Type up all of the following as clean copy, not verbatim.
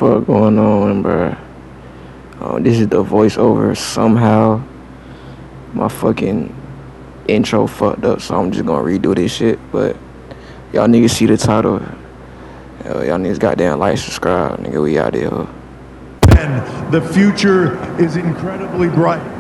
fuck going on, bro? This is the voiceover. Somehow, my fucking intro fucked up, so I'm just gonna redo this shit. But y'all niggas see the title. Y'all niggas goddamn like, subscribe, nigga. We out there. And the future is incredibly bright.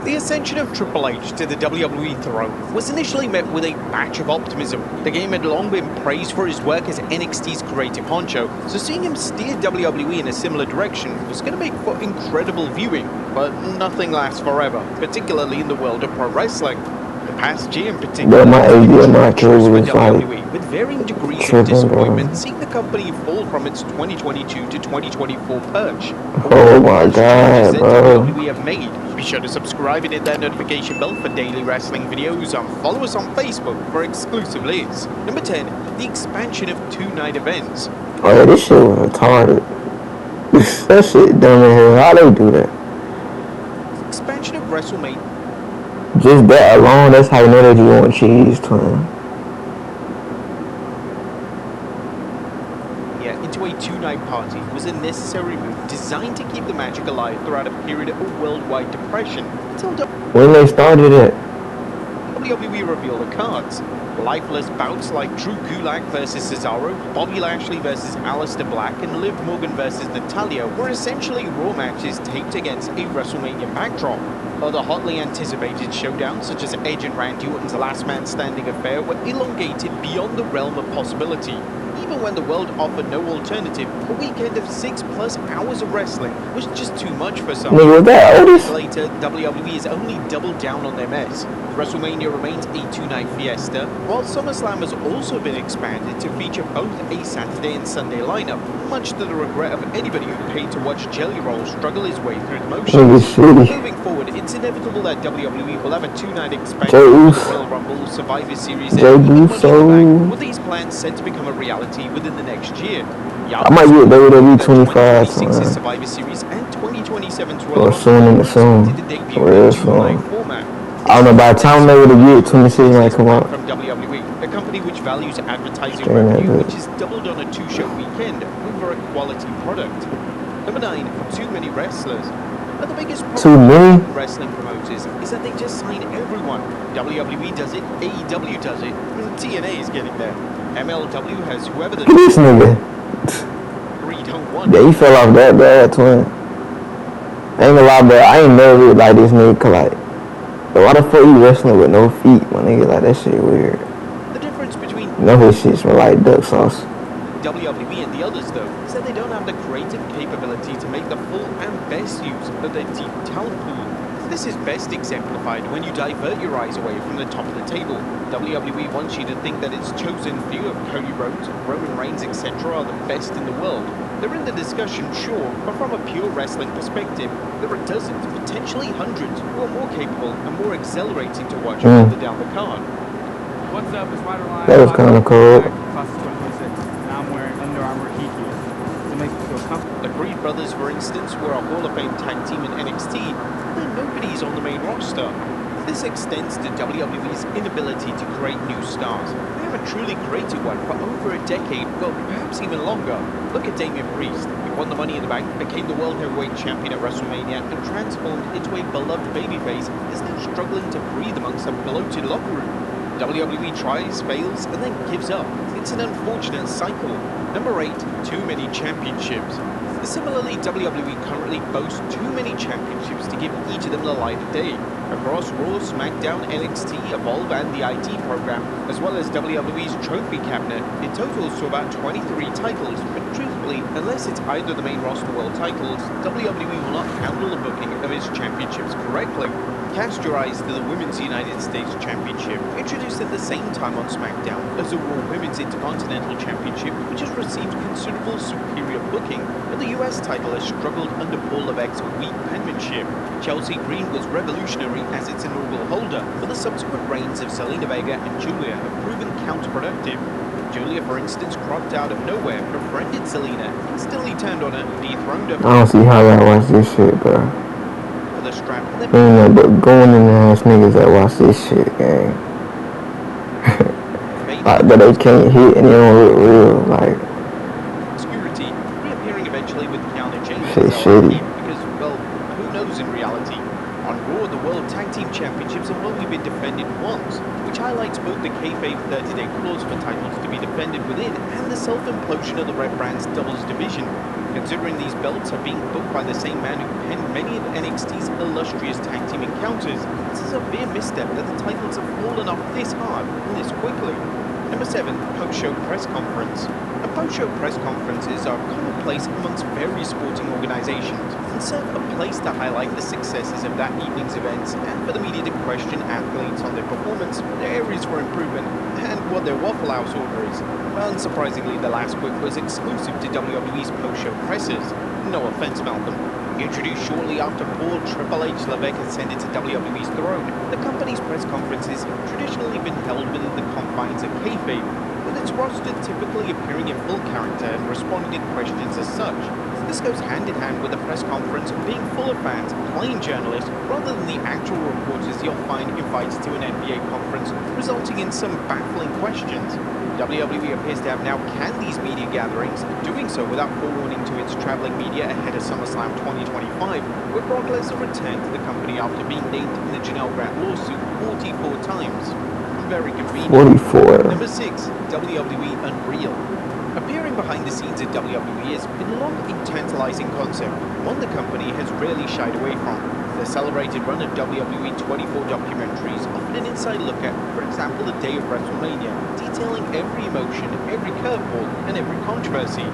The ascension of Triple H to the WWE throne was initially met with a batch of optimism. The game had long been praised for his work as NXT's creative honcho, so seeing him steer WWE in a similar direction was going to make for incredible viewing. But nothing lasts forever, particularly in the world of pro wrestling. The past year in particular, for WWE, with varying degrees of disappointment, seeing the company fall from its 2022 to 2024 perch. Oh my god, bro. WWE have made. Be sure to subscribe and hit that notification bell for daily wrestling videos, and follow us on Facebook for exclusive lists. Number 10, the expansion of 2-night events. Oh yeah, this shit was retarded. That shit dumb in here. How they do that? Expansion of WrestleMania. Just that alone, that's how you know that you want cheese, twin. Into a 2-night party was a necessary move designed to keep the magic alive throughout a period of worldwide depression until when they started it, WWE revealed the cards. Lifeless bouts like Drew Gulak versus Cesaro, Bobby Lashley versus Aleister Black, and Liv Morgan versus Natalya were essentially Raw matches taped against a WrestleMania backdrop. Other hotly anticipated showdowns, such as Edge and Randy Orton's Last Man Standing affair, were elongated beyond the realm of possibility. Even when the world offered no alternative, a weekend of 6+ hours of wrestling was just too much for some. Later, WWE has only doubled down on their mess. WrestleMania remains a 2-night fiesta, while SummerSlam has also been expanded to feature both a Saturday and Sunday lineup, much to the regret of anybody who paid to watch Jelly Roll struggle his way through the motions. Moving forward, it's inevitable that WWE will have a 2-night expansion of the Royal Rumble, Survivor Series, and even Money in the Bank, with these plans set to become a reality within the next year. I might get WWE 25 Survivor Series and 2027's Royal Rumble soon in the soon. Real soon. I don't know, by the time they would have get 26 might come out. From WWE, a company which values advertising revenue, which is doubled on a 2-show weekend over a quality product. Number 9, too many wrestlers. But the biggest problem with wrestling promoters is that they just sign everyone. WWE does it, AEW does it, and TNA is getting there. MLW has whoever the... This nigga. 3 don't want. Yeah, he fell off that bad, twin. I ain't gonna lie, but I ain't never really like this nigga, cause like, why the fuck you wrestling with no feet, my nigga? Like, that shit weird. The difference between... No, his shit smell like duck sauce. WWE and the others, though, is that they don't have the creative capability to make the full and best use of their deep talent pool. This is best exemplified when you divert your eyes away from the top of the table. WWE wants you to think that its chosen few of Cody Rhodes, Roman Reigns, etc. are the best in the world. They're in the discussion, sure, but from a pure wrestling perspective, there are dozens, potentially hundreds, who are more capable and more exhilarating to watch further down the card. What's up, it's Spider-Line. That was kind of cool. Now I'm wearing Under Armour Kiki to make me feel comfortable. The Creed brothers, for instance, were a Hall of Fame tag team in NXT, but nobody's on the main roster. This extends to WWE's inability to create new stars. They haven't truly created one for over a decade, well, perhaps even longer. Look at Damian Priest. He won the Money in the Bank, became the World Heavyweight Champion at WrestleMania, and transformed into a beloved babyface, is now struggling to breathe amongst a bloated locker room. WWE tries, fails, and then gives up. It's an unfortunate cycle. Number 8, too many championships. Similarly, WWE currently boasts too many championships to give each of them the light of day. Across Raw, SmackDown, NXT, Evolve, and the IT program, as well as WWE's trophy cabinet, it totals to about 23 titles, but truthfully, unless it's either the main roster world titles, WWE will not handle the booking of its championships correctly. Cast your eyes to the Women's United States Championship, introduced at the same time on SmackDown as the Raw Women's Intercontinental Championship, which has received considerable superior booking, but the US title has struggled under Paul Levesque's weak penmanship. Chelsea Green was revolutionary as its inaugural holder, but the subsequent reigns of Zelina Vega and Julia have proven counterproductive. Julia, for instance, cropped out of nowhere, befriended Zelina, instantly turned on her, dethroned her. I don't see how y'all watch this shit, bro. The strap and then but going in the ass niggas that watch this shit, gang. Like, but they can't hit and they don't look real, like. Obscurity, reappearing eventually with James Shit as our shitty. team because, well, who knows in reality? On Raw, the World Tag Team Championships have only been defended once, which highlights both the kayfabe 30-day clause for titles to be defended within and the self-implosion of the Red Brand's doubles division. Considering these belts are being booked by the same man who penned many of NXT's illustrious tag team encounters, it's a severe misstep that the titles have fallen off this hard and this quickly. Number 7, post-show press conference. And post-show press conferences are commonplace amongst various sporting organizations and serve a place to highlight the successes of that evening's events and for the media to question athletes on their performance, their areas for improvement, and what their Waffle House order is. Unsurprisingly, the last quip was exclusive to WWE's post-show presses. No offense, Malcolm. Introduced shortly after Paul Triple H Levesque ascended to WWE's throne, the company's press conferences have traditionally been held within the confines of kayfabe, with its roster typically appearing in full character and responding to questions as such. This goes hand in hand with the press conference being full of fans playing journalists rather than the actual reporters you'll find invited to an NBA conference, resulting in some baffling questions. WWE appears to have now canned these media gatherings, doing so without forewarning to its traveling media ahead of SummerSlam 2025, where Brock Lesnar returned to the company after being named in the Janelle Grant lawsuit 44 times. Very convenient. 44. Number 6, WWE Unreal. Appearing behind the scenes at WWE has been a long and tantalizing concept, one the company has rarely shied away from. The celebrated run of WWE 24 documentaries offered an inside look at, for example, the day of WrestleMania, detailing every emotion, every curveball, and every controversy.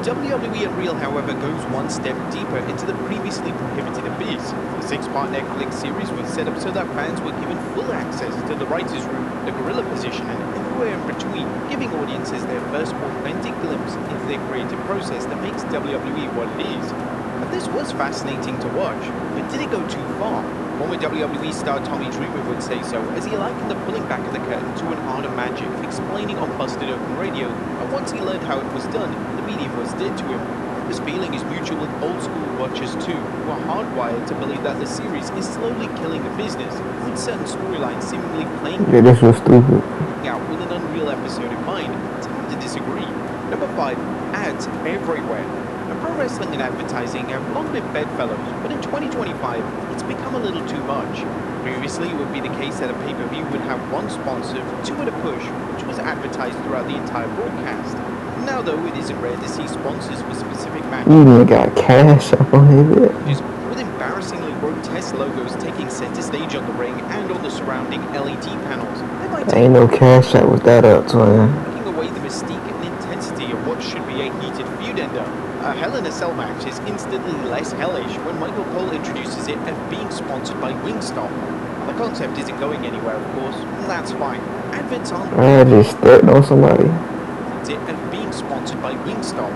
WWE Unreal, however, goes one step deeper into the previously prohibited abyss. The 6-part Netflix series was set up so that fans were given full access to the writer's room, the gorilla position, and everywhere in between, giving audiences their first authentic glimpse into their creative process that makes WWE what it is. And this was fascinating to watch, but did it go too far? Former WWE star Tommy Dreamer would say so, as he likened the pulling back of the curtain to an art of magic, explaining on Busted Open Radio that once he learned how it was done, the media was dead to him. This feeling is mutual with old school watchers too, who are hardwired to believe that the series is slowly killing the business, with certain storylines seemingly playing Yeah, this was stupid. out with an Unreal episode in mind. It's hard to disagree. Number 5, ads everywhere. And pro wrestling and advertising have long been bedfellows, but in 2025, it's become a little too much. Previously, it would be the case that a pay-per-view would have one sponsor, two at a push, which was advertised throughout the entire broadcast. Now, though, it isn't rare to see sponsors for specific matches. You even got cash up on his head. With embarrassingly grotesque logos taking center stage on the ring and on the surrounding LED panels. They might Ain't no cash up with that up, twin. taking away the mystique and intensity of what should be a heated feud ender. A Hell in a Cell match is instantly less hellish when Michael Cole introduces it as being sponsored by Wingstop. The concept isn't going anywhere, of course, and that's fine. Adverts aren't I just stepped on somebody. it as being sponsored by Wingstop.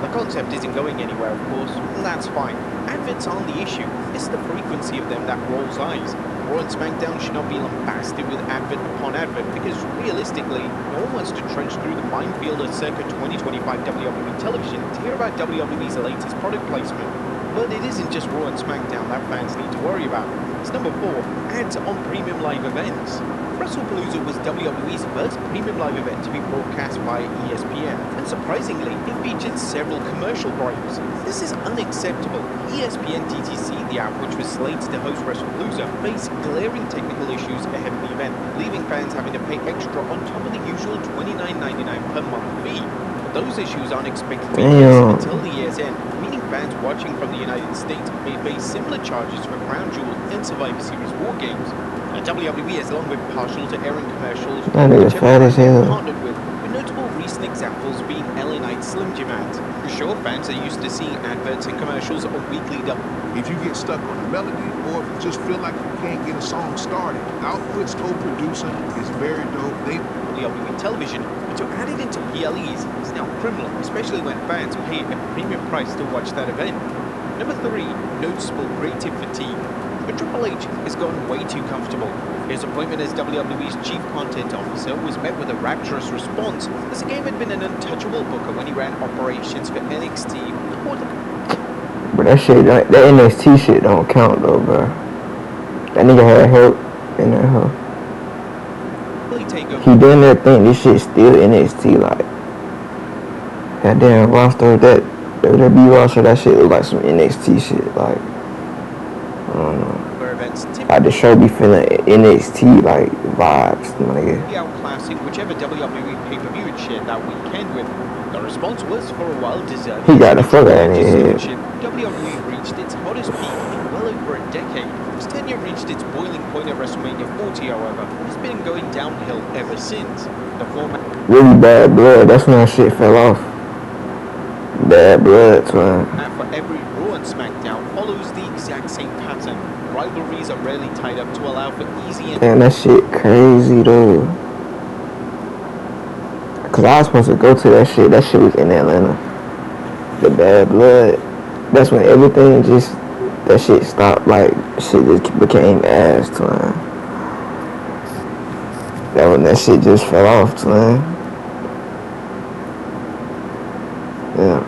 The concept isn't going anywhere, of course, and that's fine. Adverts aren't the issue, it's the frequency of them that rolls eyes. Raw and SmackDown should not be lambasted with advert upon advert because, realistically, no one wants to trench through the minefield of circa 2025 WWE television to hear about WWE's latest product placement. But it isn't just Raw and SmackDown that fans need to worry about. It's number 4, ads on premium live events. WrestlePalooza was WWE's first premium live event to be broadcast by ESPN, and surprisingly, it featured several commercial breaks. This is unacceptable. ESPN DTC, the app which was slated to host WrestlePalooza, faced glaring technical issues ahead of the event, leaving fans having to pay extra on top of the usual $29.99 per month fee. But those issues aren't expected to be fixed until the year's end, meaning fans watching from the United States may face similar charges for Crown Jewel and Survivor Series War Games. And WWE has long been partial to airing commercials That nigga fat as hell. partnered with notable recent examples being LA Knight's Slim Jim ads. For sure, fans are used to seeing adverts and commercials on weekly double. If you get stuck on a melody or if you just feel like you can't get a song started, Output's co-producer is very dope. They WWE television, but to add it into PLEs is now criminal, especially when fans pay a premium price to watch that event. Number 3, noticeable creative fatigue. But Triple H has gotten way too comfortable. His appointment as WWE's chief content officer was met with a rapturous response, as the game had been an untouchable booker when he ran operations for NXT. But that shit, that NXT shit don't count though, bro. That nigga had help in that hoe. He didn't think this shit still NXT, like. That damn roster, that WWE roster, that shit look like some NXT shit. Like, I don't know. Where events Like the show be feeling NXT like vibes, my nigga. typically outclassing whichever WWE pay-per-view it shared that weekend with. The response was, for a while, deserved. He got the fuck out of here. WWE reached its hottest peak in well over a decade. Its tenure reached its boiling point at WrestleMania 40, however, and it's been going downhill ever since. The format Really bad blood. That's when that shit fell off. Bad blood, man. for every Raw and SmackDown follows the exact same pattern. Rivalries are rarely tied up to allow for easy and Damn, that shit crazy though. Cause I was supposed to go to that shit. That shit was in Atlanta. The bad blood. That's when everything just, that shit stopped. Like, shit just became ass, man. That when that shit just fell off, man. Yeah.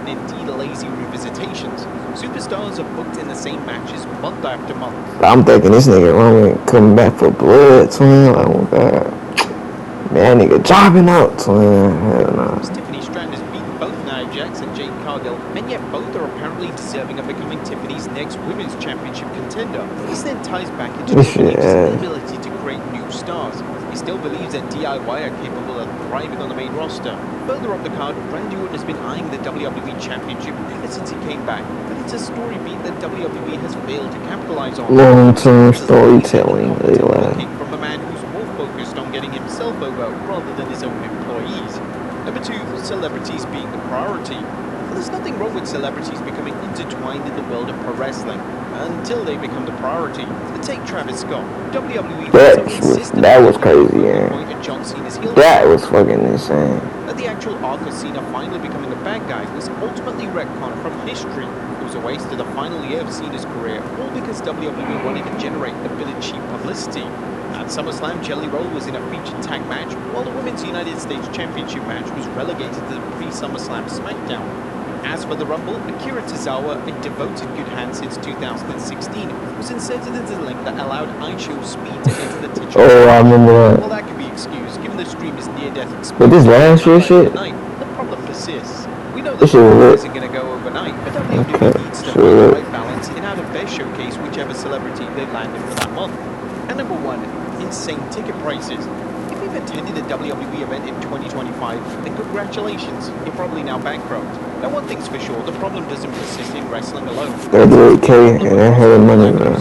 indeed lazy revisitations. Superstars are booked in the same matches month after month. I'm thinking this nigga Roman coming back for blood, twin. Like, oh god. Man, that nigga jobbing out, twin. Hell no. Tiffany Strand has beaten both Nia Jax and Jade Cargill, and yet both are apparently deserving of becoming Tiffany's next women's championship contender. This then ties back into This his beliefs shit, in the ability to create new stars. He still believes that DIY are capable of thriving on the main roster. Further up the card, Randy Orton has been eyeing the WWE Championship ever since he came back, but it's a story beat that WWE has failed to capitalize on. Long-term storytelling, Looking from a man who's more focused on getting himself over rather than his own employees. Number 2, celebrities being the priority. Well, there's nothing wrong with celebrities becoming intertwined in the world of pro wrestling until they become the priority. Take Travis Scott. WWE That was crazy, yeah. John Cena's heel. That was fucking insane. But the actual arc of Cena finally becoming the bad guy was ultimately retconned from history. It was a waste of the final year of Cena's career, all because WWE wanted to generate a bit of cheap publicity. At SummerSlam, Jelly Roll was in a featured tag match, while the Women's United States Championship match was relegated to the pre-SummerSlam SmackDown. As for the Rumble, Akira Tozawa, a devoted good hand since 2016, was inserted into the link that allowed Aisho Speed to enter the titular. Oh, I remember that. Well, that could be excused, given the streamer's near-death experience. But this last year shit? The problem persists. We know This the shit was Rumble lit. isn't going to go overnight, but WWE Okay, needs to sure. find the right balance in how to best showcase whichever celebrity they landed for that month. And number 1, insane ticket prices. If you've attended a WWE event in 2025, then congratulations, you're probably now bankrupt. Now, one thing's for sure, the problem doesn't persist in wrestling alone. 38K, and that had money, man.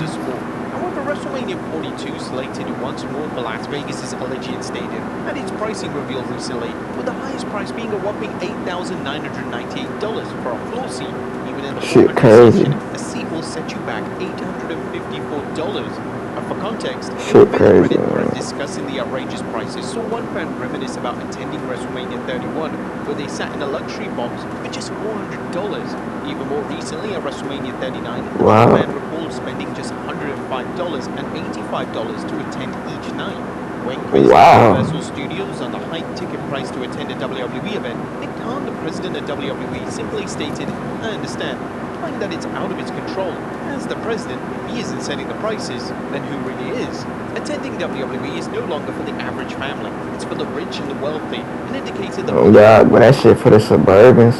However, WrestleMania 42 slated once more for Las Vegas' Allegiant Stadium, and its pricing revealed recently, with the highest price being a whopping $8,998 for a floor seat. Even in the Shit 400 crazy. section, a seat will set you back $854. And for context, Shit crazy, Reddit thread man. discussing the outrageous prices saw one fan reminisce about attending WrestleMania 31, where they sat in a luxury box for just $400. Even more recently, at WrestleMania 39, Wow. the man recalled spending just $105 and $85 to attend each night. When quizzed Wow. at Universal Studios on the high ticket price to attend a WWE event, Nick Khan, the president of WWE, simply stated, "I understand, implying that it's out of its control. As the president, if he isn't setting the prices, then who really is? Attending WWE is no longer for the average family. It's for the rich and the wealthy," and indicated the Oh god, but that shit for the suburbans.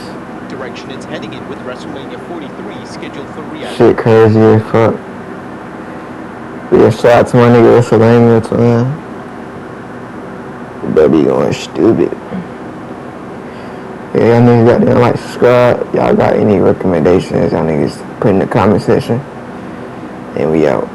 direction it's heading in, with WrestleMania 43 scheduled for Riyadh. Shit crazy as fuck. Yeah, shout out to my nigga WrestleMania, twin. They be going stupid. Yeah, y'all niggas got there, like, subscribe. Y'all got any recommendations, y'all niggas put in the comment section. And we out.